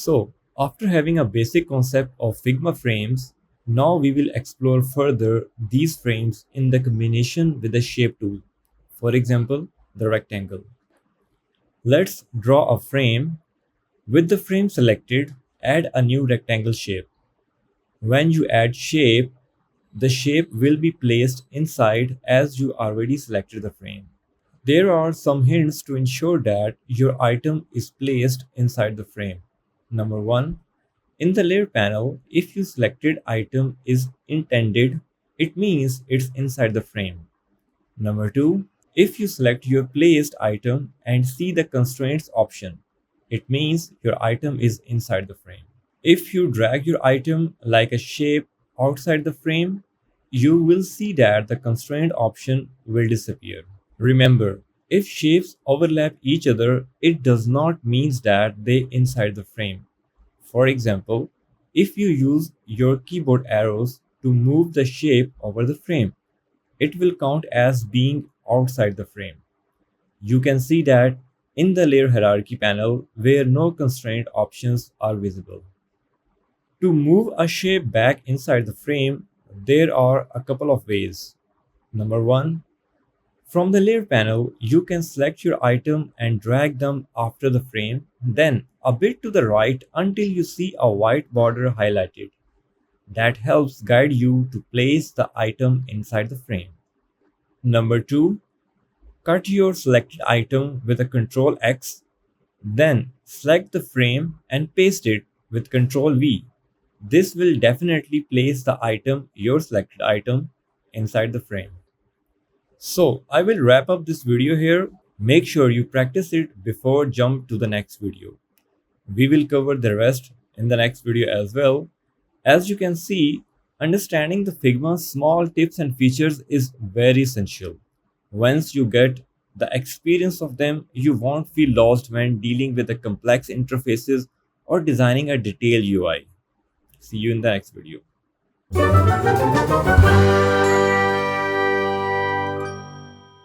So, after having a basic concept of Figma frames, now we will explore further these frames in the combination with the shape tool. For example, the rectangle. Let's draw a frame. With the frame selected, add a new rectangle shape. When you add shape, the shape will be placed inside as you already selected the frame. There are some hints to ensure that your item is placed inside the frame. Number 1. In the layer panel, if your selected item is intended, it means it's inside the frame. Number 2. If you select your placed item and see the constraints option, it means your item is inside the frame. If you drag your item like a shape outside the frame, you will see that the constraint option will disappear. Remember, if shapes overlap each other, it does not mean that they inside the frame. For example, if you use your keyboard arrows to move the shape over the frame, it will count as being outside the frame. You can see that in the layer hierarchy panel where no constraint options are visible. To move a shape back inside the frame, there are a couple of ways. Number 1. From the layer panel, you can select your item and drag them after the frame, then a bit to the right until you see a white border highlighted. That helps guide you to place the item inside the frame. Number 2. Cut your selected item with a Ctrl X, then select the frame and paste it with Ctrl V. This will definitely place the item, your selected item, inside the frame. So I will wrap up this video here. Make sure you practice it before jump to the next video. We will cover the rest in the next video as well. As you can see, understanding the Figma's small tips and features is very essential. Once you get the experience of them, you won't feel lost when dealing with the complex interfaces or designing a detailed UI. See you in the next video.